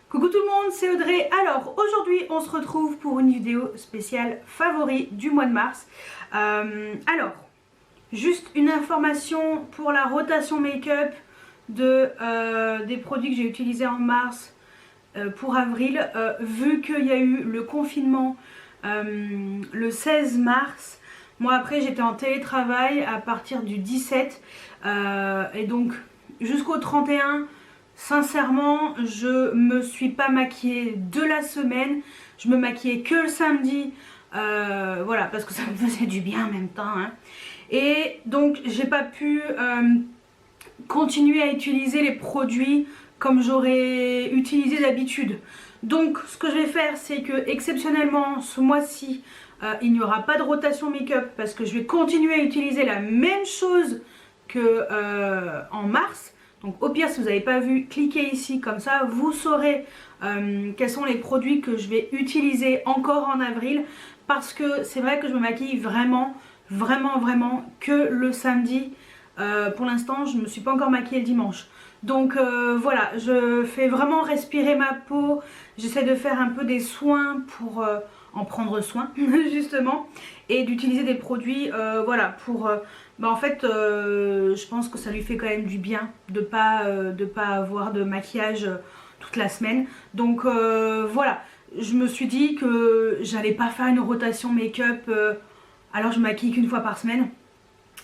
Coucou tout le monde, c'est Audrey. Alors aujourd'hui on se retrouve pour une vidéo spéciale favori du mois de mars. Alors, juste une information pour la rotation make-up des produits que j'ai utilisés en mars pour avril. Vu qu'il y a eu le confinement le 16 mars, moi après j'étais en télétravail à partir du 17 et donc jusqu'au 31. Sincèrement, je me suis pas maquillée de la semaine. Je me maquillais que le samedi. Voilà, parce que ça me faisait du bien en même temps. Hein. Et donc, j'ai pas pu continuer à utiliser les produits comme j'aurais utilisé d'habitude. Donc, ce que je vais faire, c'est que exceptionnellement, ce mois-ci, il n'y aura pas de rotation make-up parce que je vais continuer à utiliser la même chose que en mars. Donc au pire, si vous n'avez pas vu, cliquez ici, comme ça vous saurez quels sont les produits que je vais utiliser encore en avril. Parce que c'est vrai que je me maquille vraiment que le samedi. Pour l'instant, je ne me suis pas encore maquillée le dimanche. Donc voilà, je fais vraiment respirer ma peau. J'essaie de faire un peu des soins pour en prendre soin justement. Et d'utiliser des produits voilà, pour... en fait je pense que ça lui fait quand même du bien de pas avoir de maquillage toute la semaine. Donc voilà, je me suis dit que j'allais pas faire une rotation make-up alors je me maquille qu'une fois par semaine.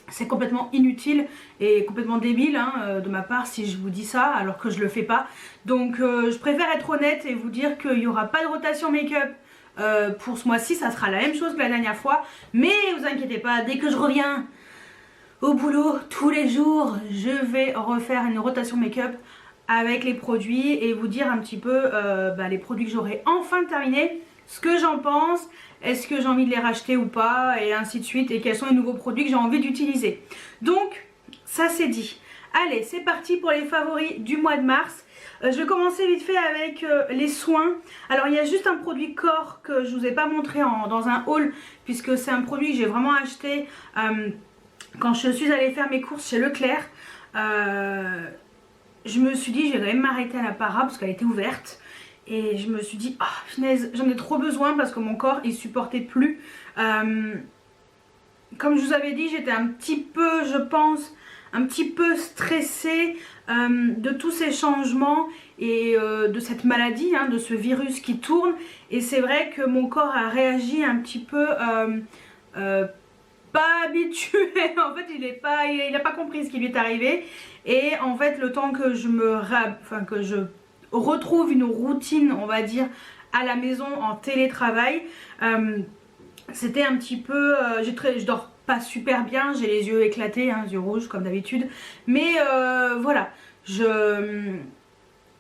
C'est complètement inutile et complètement débile hein, de ma part si je vous dis ça alors que je le fais pas. Donc je préfère être honnête et vous dire qu'il n'y aura pas de rotation make-up pour ce mois-ci. Ça sera la même chose que la dernière fois. Mais vous inquiétez pas, dès que je reviens au boulot tous les jours, je vais refaire une rotation make-up avec les produits et vous dire un petit peu les produits que j'aurai enfin terminés, ce que j'en pense, est-ce que j'ai envie de les racheter ou pas, et ainsi de suite, et quels sont les nouveaux produits que j'ai envie d'utiliser. Donc ça c'est dit. Allez, c'est parti pour les favoris du mois de mars. Je vais commencer vite fait avec les soins. Alors il y a juste un produit corps que je vous ai pas montré dans un haul, puisque c'est un produit que j'ai vraiment acheté quand je suis allée faire mes courses chez Leclerc. Je me suis dit je vais quand même m'arrêter à la para parce qu'elle était ouverte. Et je me suis dit, ah oh, punaise, j'en ai trop besoin parce que mon corps il supportait plus. Comme je vous avais dit, j'étais un petit peu, je pense, un petit peu stressée de tous ces changements et de cette maladie, hein, de ce virus qui tourne. Et c'est vrai que mon corps a réagi un petit peu pas habitué. En fait, il n'a pas compris ce qui lui est arrivé. Et en fait, le temps que je retrouve une routine, on va dire, à la maison en télétravail, c'était un petit peu... je dors pas super bien, j'ai les yeux éclatés, hein, yeux rouges comme d'habitude. Mais voilà, j'avais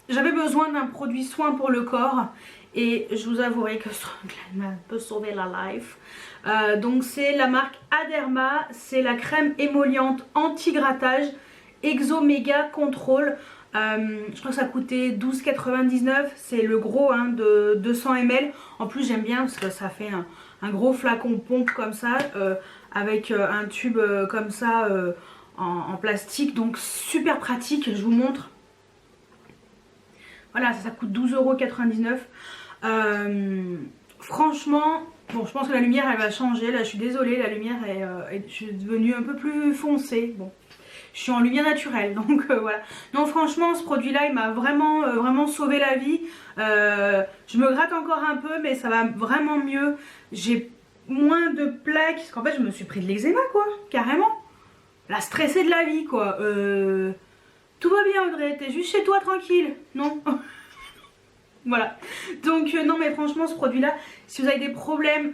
besoin d'un produit soin pour le corps. Et je vous avouerai que ce truc-là peut sauver la life. Donc c'est la marque Aderma, c'est la crème émolliente anti-grattage Exo Mega Control. Je crois que ça coûtait 12,99, c'est le gros hein, de 200 ml. En plus j'aime bien parce que ça fait un gros flacon pompe comme ça avec un tube comme ça en plastique, donc super pratique. Je vous montre. Voilà, ça coûte 12,99 €. Franchement, bon, je pense que la lumière elle va changer. Là, je suis désolée, la lumière je suis devenue un peu plus foncée. Bon, je suis en lumière naturelle, donc voilà. Non, franchement, ce produit-là, il m'a vraiment sauvé la vie. Je me gratte encore un peu, mais ça va vraiment mieux. J'ai moins de plaques, parce qu'en fait, je me suis pris de l'eczéma, quoi, carrément. La stressée de la vie, quoi. Tout va bien, Audrey, t'es juste chez toi, tranquille, non? Voilà, donc non mais franchement ce produit là, si vous avez des problèmes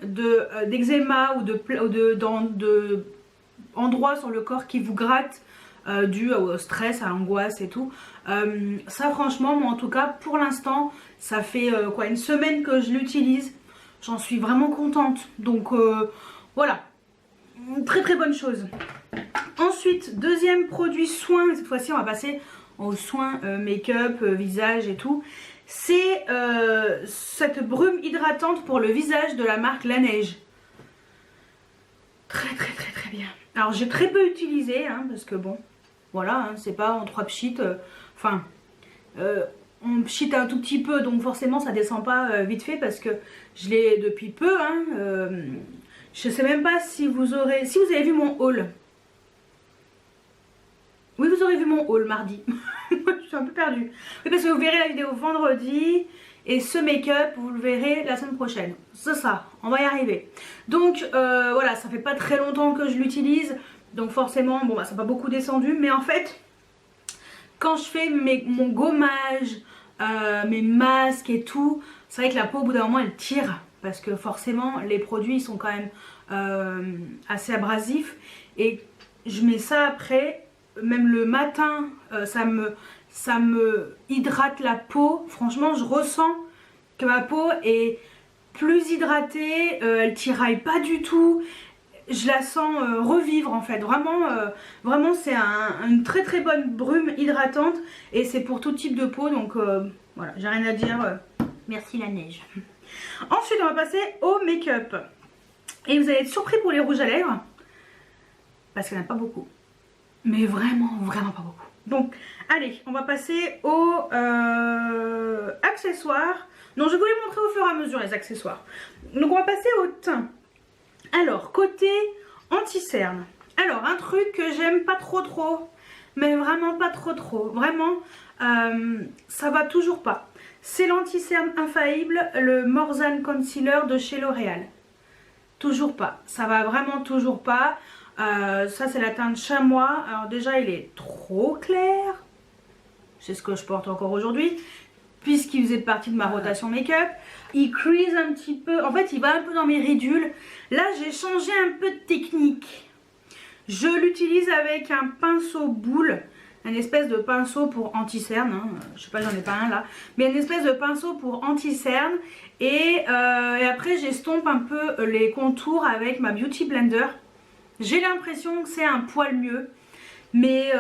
d'eczéma ou de endroits sur le corps qui vous grattent dû au stress, à l'angoisse et tout, ça franchement moi en tout cas pour l'instant ça fait quoi, une semaine que je l'utilise, j'en suis vraiment contente. Donc voilà, très bonne chose. Ensuite, deuxième produit soin, cette fois-ci on va passer aux soins make-up, visage et tout. C'est cette brume hydratante pour le visage de la marque Laneige. Très bien. Alors j'ai très peu utilisé hein, parce que bon, voilà, hein, c'est pas en 3 pchits. on pchite un tout petit peu, donc forcément ça descend pas vite fait parce que je l'ai depuis peu. Hein, je sais même pas si vous avez vu mon haul. Oui, vous aurez vu mon haul mardi. Je suis un peu perdue. Oui, parce que vous verrez la vidéo vendredi et ce make-up, vous le verrez la semaine prochaine. C'est ça, on va y arriver. Donc voilà, ça fait pas très longtemps que je l'utilise. Donc forcément, bon, bah, ça n'a pas beaucoup descendu. Mais en fait, quand je fais mon gommage, mes masques et tout, c'est vrai que la peau au bout d'un moment elle tire. Parce que forcément, les produits sont quand même assez abrasifs. Et je mets ça après. Même le matin, ça me hydrate la peau. Franchement, je ressens que ma peau est plus hydratée, elle tiraille pas du tout. Je la sens revivre en fait. Vraiment c'est une très très bonne brume hydratante. Et c'est pour tout type de peau. Donc voilà, j'ai rien à dire. Merci la neige. Ensuite, on va passer au make-up. Et vous allez être surpris pour les rouges à lèvres. Parce qu'il n'y en a pas beaucoup. Mais vraiment pas beaucoup. Donc allez, on va passer aux accessoires. Non, je vais vous les montrer au fur et à mesure les accessoires. Donc on va passer au teint. Alors côté anti-cerne. Alors un truc que j'aime pas trop. Mais vraiment pas trop. Vraiment ça va toujours pas. C'est l'anti-cerne infaillible, le Morzane Concealer de chez L'Oréal. Toujours pas. Ça va vraiment toujours pas. Ça c'est la teinte chamois. Alors déjà il est trop clair. C'est ce que je porte encore aujourd'hui puisqu'il faisait partie de ma rotation make-up. Il crease un petit peu. En fait il va un peu dans mes ridules. Là j'ai changé un peu de technique. Je l'utilise avec un pinceau boule. Une espèce de pinceau pour anti-cerne. Hein. Je sais pas, j'en ai pas un là. Mais une espèce de pinceau pour anti-cerne. Et après j'estompe un peu les contours avec ma Beauty Blender. J'ai l'impression que c'est un poil mieux, mais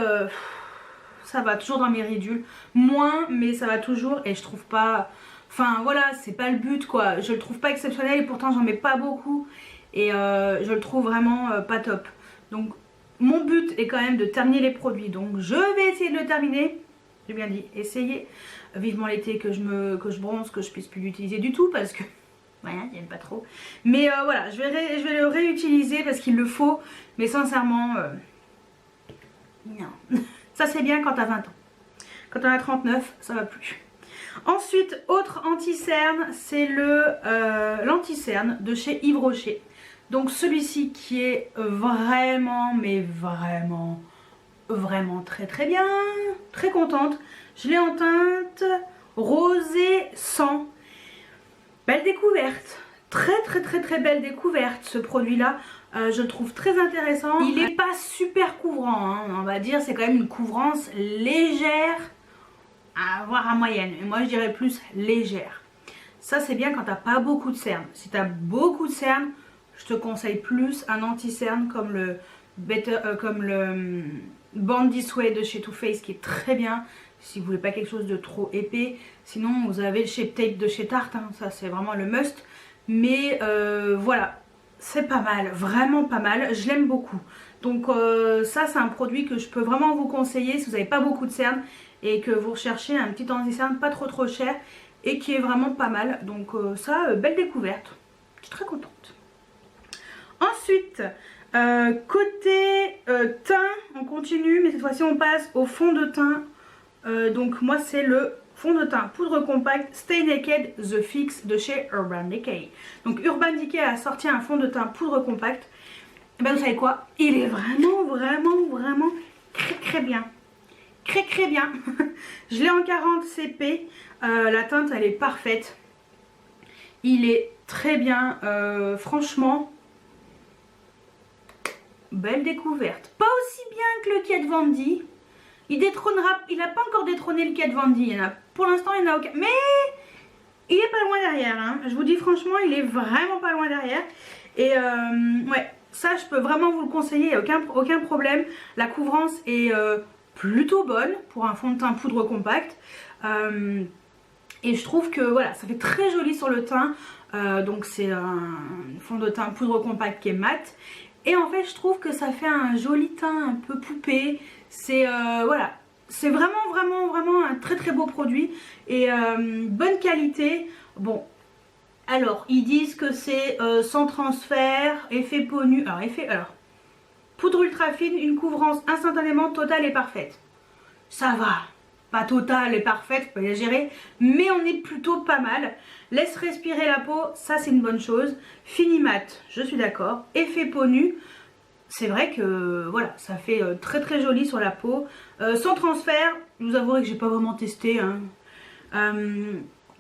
ça va toujours dans mes ridules. Moins, mais ça va toujours et je trouve pas... Enfin voilà, c'est pas le but quoi. Je le trouve pas exceptionnel et pourtant j'en mets pas beaucoup. Et je le trouve vraiment pas top. Donc mon but est quand même de terminer les produits. Donc je vais essayer de le terminer. J'ai bien dit essayer. Vivement l'été que je bronze, que je puisse plus l'utiliser du tout parce que... Voilà, j'aime pas trop. Mais voilà, je vais le réutiliser parce qu'il le faut. Mais sincèrement, non. Ça c'est bien quand t'as 20 ans. Quand on a 39, ça va plus. Ensuite, autre anti-cerne, c'est l'anti-cerne de chez Yves Rocher. Donc celui-ci qui est vraiment, mais vraiment très bien. Très contente. Je l'ai en teinte rosé 100. Belle découverte, très belle découverte ce produit là, je le trouve très intéressant. Il n'est pas super couvrant, hein, on va dire, c'est quand même une couvrance légère, voire à moyenne, et moi je dirais plus légère. Ça c'est bien quand t'as pas beaucoup de cernes. Si t'as beaucoup de cernes, je te conseille plus un anti-cerne comme le Bandy Suede de chez Too Faced qui est très bien. Si vous voulez pas quelque chose de trop épais, sinon vous avez le Shape Tape de chez Tarte, hein, ça c'est vraiment le must. Mais voilà, c'est pas mal, vraiment pas mal, je l'aime beaucoup. Donc ça c'est un produit que je peux vraiment vous conseiller si vous n'avez pas beaucoup de cernes et que vous recherchez un petit anti-cerne pas trop cher et qui est vraiment pas mal. Donc ça, belle découverte, je suis très contente. Ensuite, côté teint, on continue, mais cette fois-ci on passe au fond de teint. Donc moi c'est le fond de teint poudre compacte Stay Naked The Fix de chez Urban Decay. Donc Urban Decay a sorti un fond de teint poudre compacte. Et ben vous savez quoi, il est vraiment très bien. Très bien. Je l'ai en 40 CP. La teinte elle est parfaite. Il est très bien. Franchement, belle découverte. Pas aussi bien que le Kat Von D. Il détrônera, il n'a pas encore détrôné le Kat Von D. Pour l'instant, il n'y en a aucun. Mais il est pas loin derrière. Hein. Je vous dis franchement, il est vraiment pas loin derrière. Et ouais, ça, je peux vraiment vous le conseiller. Aucun problème. La couvrance est plutôt bonne pour un fond de teint poudre compacte. Et je trouve que voilà, ça fait très joli sur le teint. Donc c'est un fond de teint poudre compacte qui est mat. Et en fait je trouve que ça fait un joli teint un peu poupée. C'est voilà, c'est vraiment un très beau produit et bonne qualité. Bon, alors ils disent que c'est sans transfert, effet peau nue. Alors, poudre ultra fine, une couvrance instantanément totale et parfaite. Ça va, pas totale et parfaite, faut la gérer, mais on est plutôt pas mal. Laisse respirer la peau, ça c'est une bonne chose. Fini mat, je suis d'accord. Effet peau nue, c'est vrai que voilà, ça fait très joli sur la peau. Sans transfert, je vous avouerai que j'ai pas vraiment testé. Hein.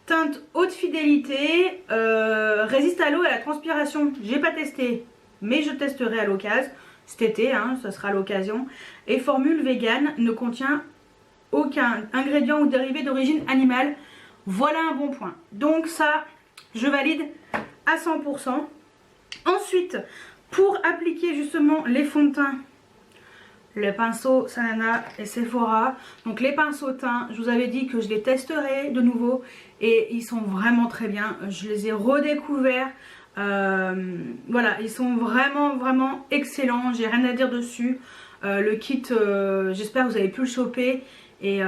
Teinte haute fidélité, résiste à l'eau et à la transpiration. J'ai pas testé, mais je testerai à l'occasion. Cet été, hein, ça sera l'occasion. Et formule vegan, ne contient aucun ingrédient ou dérivé d'origine animale. Voilà un bon point. Donc ça, je valide à 100%. Ensuite, pour appliquer justement les fonds de teint, le pinceau Sanana et Sephora. Donc les pinceaux teint, je vous avais dit que je les testerai de nouveau et ils sont vraiment très bien. Je les ai redécouverts. Voilà, ils sont vraiment excellents. J'ai rien à dire dessus. Le kit, j'espère que vous avez pu le choper. Et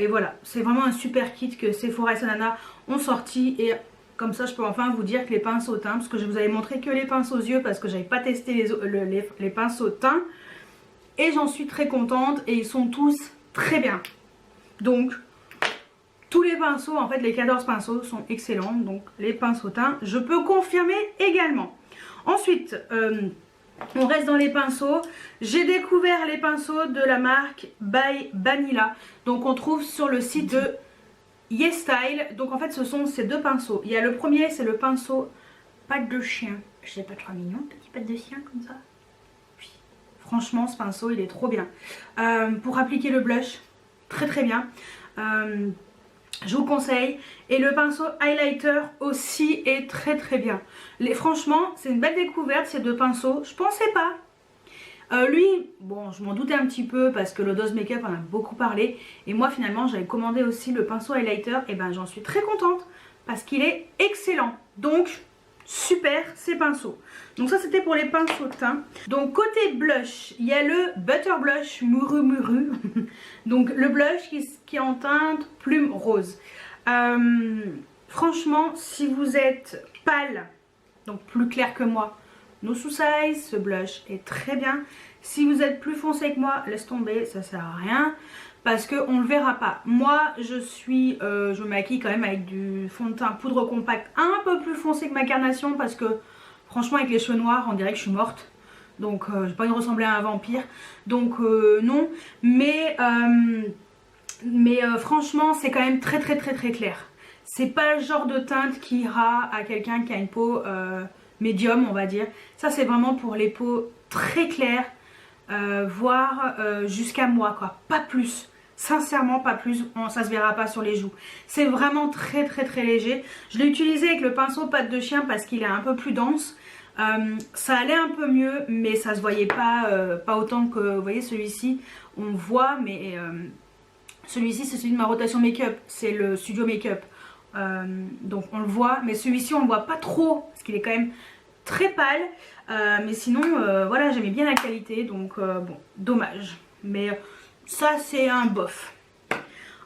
voilà, c'est vraiment un super kit que Sephora et Sanana ont sorti. Et comme ça, je peux enfin vous dire que les pinceaux teint, parce que je vous avais montré que les pinceaux aux yeux, parce que j'avais pas testé les pinceaux teint. Et j'en suis très contente et ils sont tous très bien. Donc, tous les pinceaux, en fait les 14 pinceaux sont excellents. Donc les pinceaux teint, je peux confirmer également. Ensuite, on reste dans les pinceaux. J'ai découvert les pinceaux de la marque By Banila. Donc on trouve sur le site de YesStyle. Donc en fait ce sont ces deux pinceaux. Il y a le premier, c'est le pinceau patte de chien. Je sais pas, trop mignon, petit patte de chien comme ça. Oui. Franchement ce pinceau il est trop bien. Pour appliquer le blush, très bien. Je vous conseille. Et le pinceau highlighter aussi est très bien. Franchement, c'est une belle découverte ces deux pinceaux. Je pensais pas. Lui, bon, je m'en doutais un petit peu parce que le Dose Makeup en a beaucoup parlé. Et moi, finalement, j'avais commandé aussi le pinceau highlighter. Et ben, j'en suis très contente parce qu'il est excellent. Donc, super ces pinceaux. Donc ça, c'était pour les pinceaux teint. Donc, côté blush, il y a le Butter Blush Muru. Donc, le blush qui est en teinte plume rose. Franchement, si vous êtes pâle, donc plus clair que moi, no size, ce blush est très bien. Si vous êtes plus foncé que moi, laisse tomber, ça sert à rien parce qu'on le verra pas. Moi, je me maquille quand même avec du fond de teint poudre compacte un peu plus foncé que ma carnation parce que franchement, avec les cheveux noirs, on dirait que je suis morte. Donc, j'ai pas envie de ressembler à un vampire. Donc, non. Mais franchement, c'est quand même très clair. C'est pas le genre de teinte qui ira à quelqu'un qui a une peau médium, on va dire. Ça, c'est vraiment pour les peaux très claires, voire jusqu'à moi, quoi. Pas plus. Sincèrement, pas plus. Ça se verra pas sur les joues. C'est vraiment très léger. Je l'ai utilisé avec le pinceau patte de chien parce qu'il est un peu plus dense. Ça allait un peu mieux, mais ça se voyait pas autant que, vous voyez, celui-ci. On voit, mais celui-ci, c'est celui de ma rotation make-up. C'est le Studio Make-up. Donc on le voit, mais celui-ci on le voit pas trop parce qu'il est quand même très pâle, mais sinon voilà, j'aimais bien la qualité, donc bon, dommage, mais ça c'est un bof.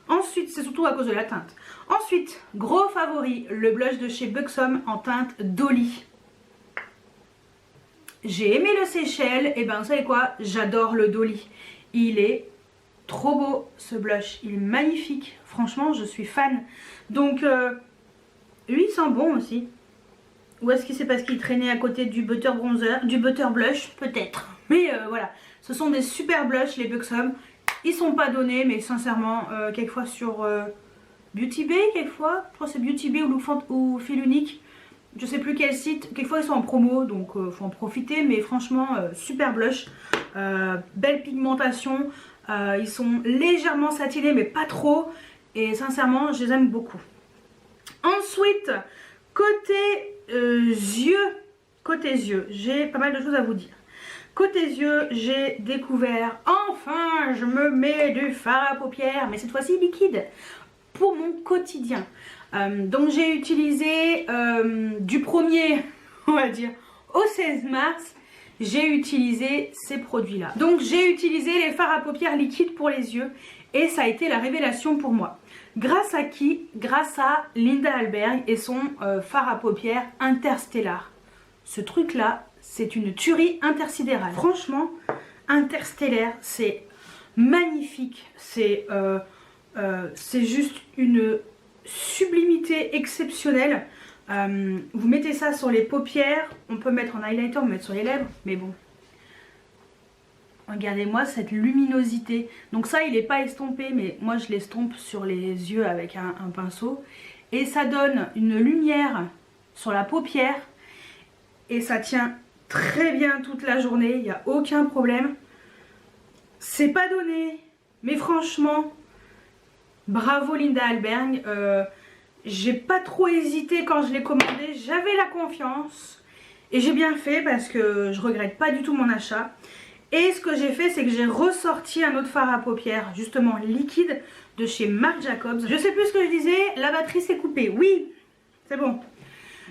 Ensuite, c'est surtout à cause de la teinte. Ensuite, gros favori, le blush de chez Buxom en teinte Dolly. J'ai aimé le Seychelles, et ben vous savez quoi, j'adore le Dolly. Il est trop beau ce blush, il est magnifique, franchement je suis fan. Donc lui il sent bon aussi. Ou est-ce que c'est parce qu'il traînait à côté du butter bronzer, du butter blush peut-être. Mais voilà, ce sont des super blushs les Buxom. Ils sont pas donnés, mais sincèrement quelquefois sur Beauty Bay, quelquefois, je crois que c'est Beauty Bay ou Fil Unique. Je sais plus quel site, quelquefois ils sont en promo, donc faut en profiter, mais franchement super blush, belle pigmentation, ils sont légèrement satinés mais pas trop, et sincèrement je les aime beaucoup. Ensuite, côté yeux, j'ai pas mal de choses à vous dire. Côté yeux, j'ai découvert, enfin je me mets du fard à paupières, mais cette fois-ci liquide, pour mon quotidien. Donc j'ai utilisé du 1er, on va dire, au 16 mars. j'ai utilisé ces produits là. Donc j'ai utilisé les fards à paupières liquides pour les yeux et ça a été la révélation pour moi. Grâce à qui? Grâce à Linda Hallberg et son fard à paupières Interstellar. Ce truc là, c'est une tuerie intersidérale. Franchement, Interstellar, c'est magnifique, c'est juste une sublimité exceptionnelle. Vous mettez ça sur les paupières, on peut mettre en highlighter, on peut mettre sur les lèvres, mais bon. Regardez-moi cette luminosité. Donc ça, il n'est pas estompé, mais moi je l'estompe sur les yeux avec un pinceau. Et ça donne une lumière sur la paupière. Et ça tient très bien toute la journée, il n'y a aucun problème. C'est pas donné, mais franchement, bravo Linda Hallberg. J'ai pas trop hésité quand je l'ai commandé, j'avais la confiance. Et j'ai bien fait parce que je regrette pas du tout mon achat. Et ce que j'ai fait, c'est que j'ai ressorti un autre fard à paupières, justement liquide, de chez Marc Jacobs. Je sais plus ce que je disais, la batterie s'est coupée. Oui, c'est bon.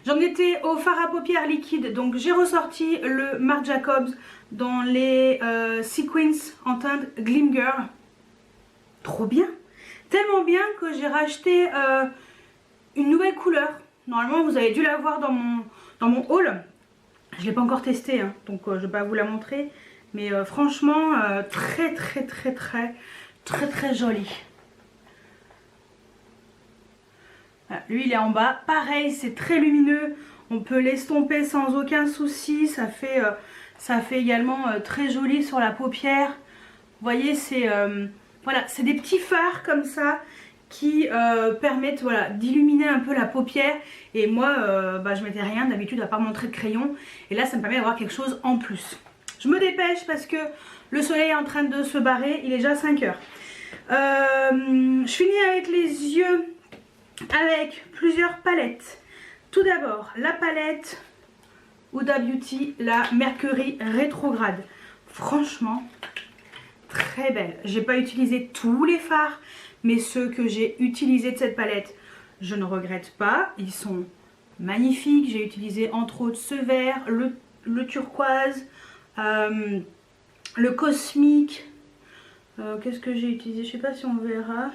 J'en étais au fard à paupières liquide, donc j'ai ressorti le Marc Jacobs dans les Sequins en teinte Gleam Girl. Trop bien. Tellement bien que j'ai racheté une nouvelle couleur. Normalement, vous avez dû la voir dans mon haul. Je ne l'ai pas encore testé, hein, donc je ne vais pas vous la montrer. Mais franchement, très joli. Voilà, lui, il est en bas. Pareil, c'est très lumineux. On peut l'estomper sans aucun souci. Ça fait également très joli sur la paupière. Vous voyez, c'est voilà, c'est des petits fards comme ça qui permettent voilà, d'illuminer un peu la paupière. Et moi, je mettais rien d'habitude à part mon trait de crayon. Et là, ça me permet d'avoir quelque chose en plus. Je me dépêche parce que le soleil est en train de se barrer. Il est déjà 5 heures. Je finis avec les yeux avec plusieurs palettes. Tout d'abord, la palette Huda Beauty, la Mercury rétrograde. Franchement, très belle. J'ai pas utilisé tous les fards, mais ceux que j'ai utilisés de cette palette, je ne regrette pas. Ils sont magnifiques. J'ai utilisé entre autres ce vert, le turquoise, le cosmique. Qu'est-ce que j'ai utilisé? Je sais pas si on verra.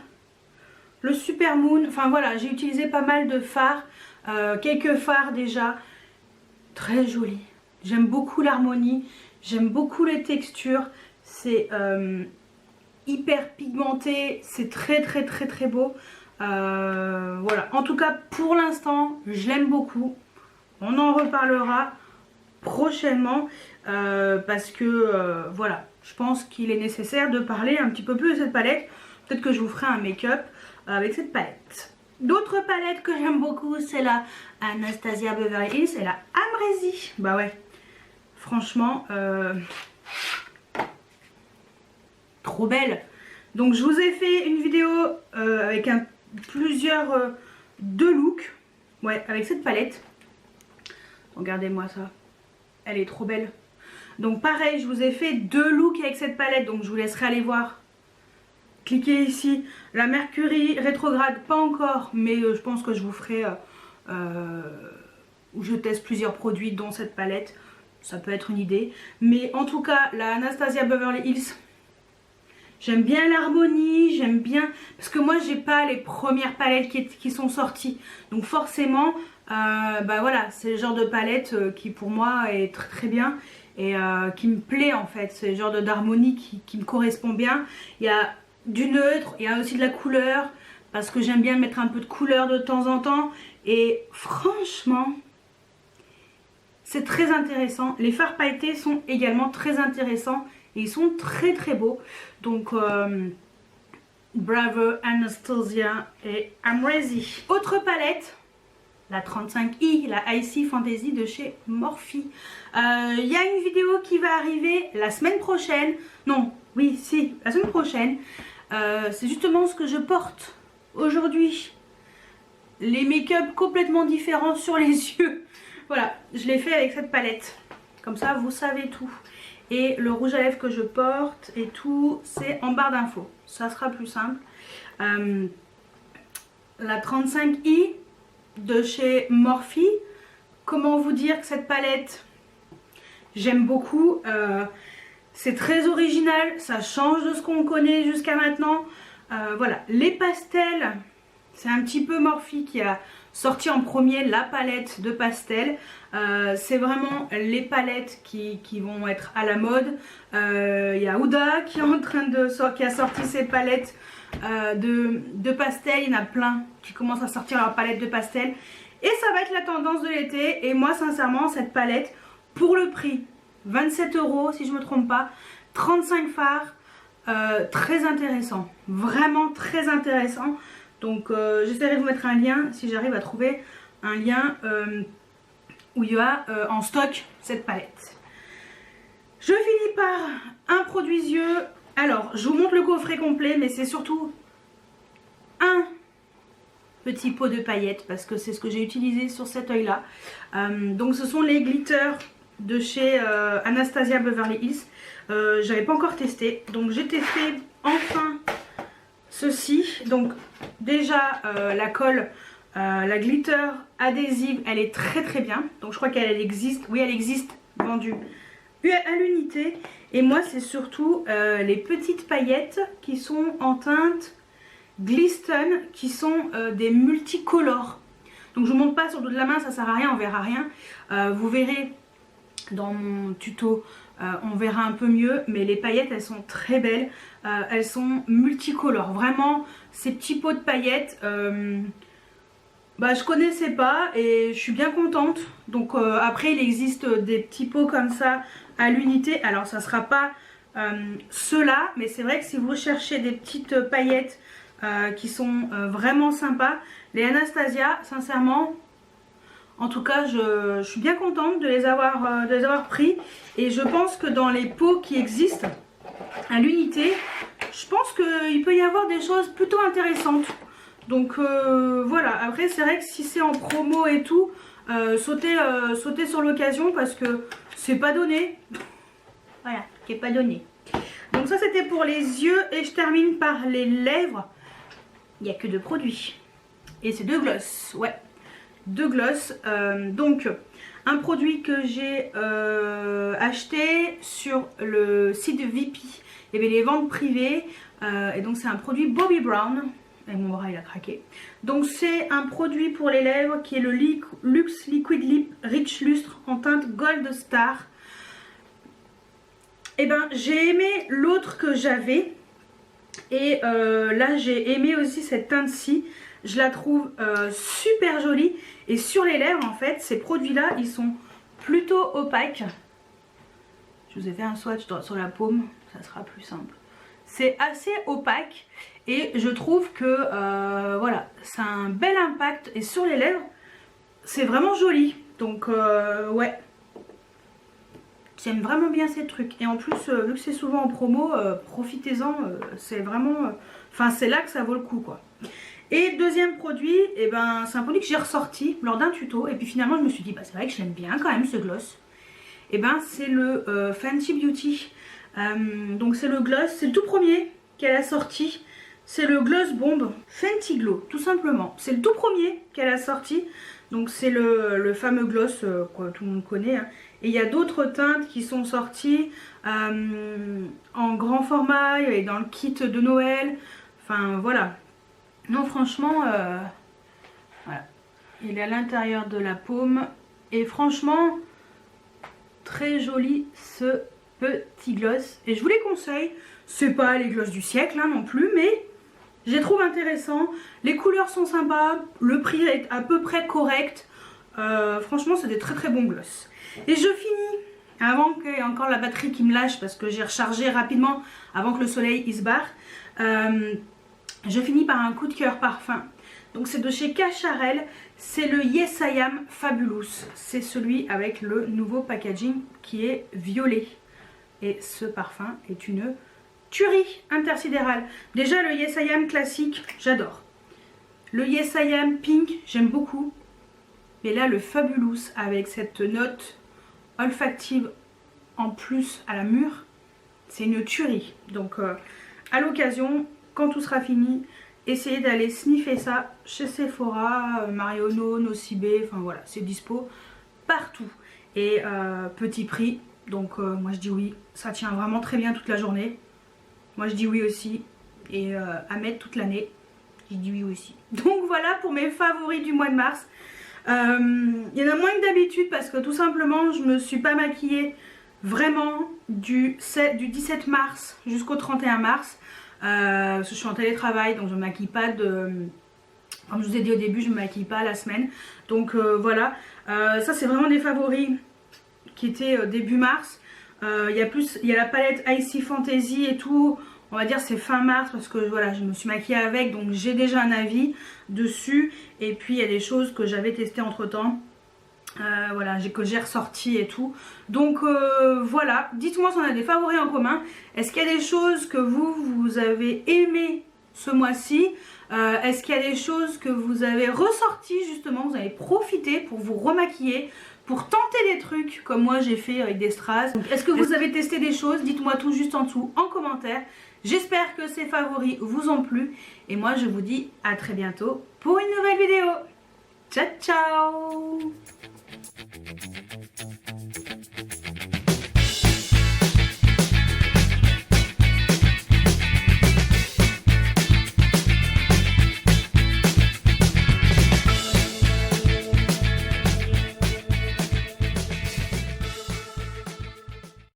Le Super Moon. Enfin voilà, j'ai utilisé pas mal de fards. Quelques fards déjà. Très joli. J'aime beaucoup l'harmonie. J'aime beaucoup les textures. C'est hyper pigmenté. C'est très beau. Voilà. En tout cas, pour l'instant, je l'aime beaucoup. On en reparlera prochainement. Parce que voilà, je pense qu'il est nécessaire de parler un petit peu plus de cette palette. Peut-être que je vous ferai un make-up avec cette palette. D'autres palettes que j'aime beaucoup, c'est la Anastasia Beverly Hills et la Amrezy. Bah ouais, franchement, trop belle. Donc je vous ai fait une vidéo avec deux looks, ouais, avec cette palette. Regardez-moi ça, elle est trop belle. Donc pareil, je vous ai fait deux looks avec cette palette, donc je vous laisserai aller voir. Cliquez ici, la Mercury rétrograde, pas encore, mais je pense que je vous ferai où je teste plusieurs produits dont cette palette, ça peut être une idée. Mais en tout cas, la Anastasia Beverly Hills, j'aime bien l'harmonie, j'aime bien, parce que moi j'ai pas les premières palettes qui sont sorties, donc forcément, bah voilà, c'est le genre de palette qui pour moi est très bien et qui me plaît en fait, c'est le genre d'harmonie qui me correspond bien. Il y a du neutre, il y a aussi de la couleur, parce que j'aime bien mettre un peu de couleur de temps en temps, et franchement, c'est très intéressant. Les fards pailletés sont également très intéressants, et ils sont très beaux, donc bravo Anastasia et Amrezy. Autre palette, la 35i, la Icy Fantasy de chez Morphe. Il y a une vidéo qui va arriver la semaine prochaine, non, oui, si, la semaine prochaine. C'est justement ce que je porte aujourd'hui. Les make-up complètement différents sur les yeux. Voilà, je l'ai fait avec cette palette. Comme ça, vous savez tout. Et le rouge à lèvres que je porte et tout, c'est en barre d'infos. Ça sera plus simple. La 35i de chez Morphe. Comment vous dire que cette palette, j'aime beaucoup. C'est très original, ça change de ce qu'on connaît jusqu'à maintenant. Voilà, les pastels, c'est un petit peu Morphe qui a sorti en premier la palette de pastels. C'est vraiment les palettes qui vont être à la mode. Il y a Huda qui est en train qui a sorti ses palettes de pastels. Il y en a plein qui commencent à sortir leur palette de pastels. Et ça va être la tendance de l'été. Et moi sincèrement cette palette, pour le prix, 27 € si je ne me trompe pas, 35 fards, très intéressant. Vraiment très intéressant. Donc j'essaierai de vous mettre un lien si j'arrive à trouver un lien où il y a en stock cette palette. Je finis par un produit yeux. Alors je vous montre le coffret complet, mais c'est surtout un petit pot de paillettes parce que c'est ce que j'ai utilisé sur cet œil là. Donc ce sont les glitters de chez Anastasia Beverly Hills. J'avais pas encore testé, donc j'ai testé enfin ceci. Donc déjà la colle, la glitter adhésive, elle est très bien. Donc je crois qu'elle existe, oui elle existe, vendue à l'unité. Et moi c'est surtout les petites paillettes qui sont en teinte Glisten, qui sont des multicolores. Donc je vous montre pas sur le dos de la main, ça sert à rien, on verra rien. Vous verrez dans mon tuto, on verra un peu mieux, mais les paillettes elles sont très belles. Elles sont multicolores, vraiment ces petits pots de paillettes, je connaissais pas et je suis bien contente. Donc après il existe des petits pots comme ça à l'unité, alors ça sera pas ceux-là, mais c'est vrai que si vous cherchez des petites paillettes qui sont vraiment sympas, les Anastasia sincèrement, en tout cas je suis bien contente de les avoir pris. Et je pense que dans les pots qui existent à l'unité, je pense qu'il peut y avoir des choses plutôt intéressantes. Donc voilà, après c'est vrai que si c'est en promo et tout, sautez sur l'occasion parce que c'est pas donné. Voilà, c'est pas donné. Donc ça c'était pour les yeux et je termine par les lèvres. Il n'y a que 2 produits. Et c'est 2 glosses, ouais. 2 glosses. Donc un produit que j'ai acheté sur le site de VP. Il y avait les ventes privées. Et donc c'est un produit Bobbi Brown. Et mon bras il a craqué. Donc c'est un produit pour les lèvres qui est le Luxe Liquid Lip Rich Lustre en teinte Gold Star. Et ben j'ai aimé l'autre que j'avais. Et là j'ai aimé aussi cette teinte-ci. Je la trouve super jolie. Et sur les lèvres en fait, ces produits-là, ils sont plutôt opaques. Je vous ai fait un swatch sur la paume, ça sera plus simple. C'est assez opaque et je trouve que voilà, ça a un bel impact. Et sur les lèvres, c'est vraiment joli. Donc ouais, j'aime vraiment bien ces trucs. Et en plus, vu que c'est souvent en promo, profitez-en. C'est vraiment... Enfin, c'est là que ça vaut le coup, quoi. Et deuxième produit, eh ben, c'est un produit que j'ai ressorti lors d'un tuto. Et puis finalement, je me suis dit, bah, c'est vrai que je l'aime bien quand même, ce gloss. Et ben, c'est le Fenty Beauty. Donc c'est le gloss, c'est le tout premier qu'elle a sorti. C'est le Gloss Bomb Fenty Glow, tout simplement. C'est le tout premier qu'elle a sorti. Donc c'est le fameux gloss que tout le monde connaît, hein. Et il y a d'autres teintes qui sont sorties en grand format et dans le kit de Noël. Enfin voilà. Non franchement, voilà. Il est à l'intérieur de la paume. Et franchement, très joli ce petit gloss. Et je vous les conseille. C'est pas les gloss du siècle hein, non plus, mais je les trouve intéressants. Les couleurs sont sympas. Le prix est à peu près correct. Franchement, c'est des très bons gloss. Et je finis, avant qu'il y ait encore la batterie qui me lâche, parce que j'ai rechargé rapidement avant que le soleil il se barre. Je finis par un coup de cœur parfum. Donc c'est de chez Cacharel. C'est le Yes I Am Fabulous. C'est celui avec le nouveau packaging qui est violet. Et ce parfum est une tuerie intersidérale. Déjà le Yes I Am classique, j'adore. Le Yes I Am Pink, j'aime beaucoup. Mais là le Fabulous avec cette note olfactive en plus à la mûre, c'est une tuerie. Donc à l'occasion, quand tout sera fini, essayez d'aller sniffer ça chez Sephora, Marionneau, Nocibé, enfin voilà, c'est dispo partout. Et petit prix, Donc moi je dis oui, ça tient vraiment très bien toute la journée. Moi je dis oui aussi. Et à mettre toute l'année, j'ai dit oui aussi. Donc voilà pour mes favoris du mois de mars. Il y en a moins que d'habitude parce que tout simplement je me suis pas maquillée vraiment du 17 mars jusqu'au 31 mars. Parce que je suis en télétravail, donc je ne me maquille pas de... Comme je vous ai dit au début, je ne me maquille pas la semaine. Donc voilà, ça c'est vraiment des favoris qui étaient début mars. Il y a la palette Icy Fantasy et tout. On va dire c'est fin mars parce que voilà, je me suis maquillée avec, donc j'ai déjà un avis dessus. Et puis il y a des choses que j'avais testées entre temps. Voilà, que j'ai ressorti et tout. Donc voilà, dites-moi si on a des favoris en commun. Est-ce qu'il y a des choses que vous avez aimé ce mois-ci? Est-ce qu'il y a des choses que vous avez ressorties justement, vous avez profité pour vous remaquiller, pour tenter des trucs comme moi j'ai fait avec des strass? Est-ce que vous avez testé des choses? Dites-moi tout juste en dessous en commentaire. J'espère que ces favoris vous ont plu. Et moi je vous dis à très bientôt pour une nouvelle vidéo. Ciao ciao!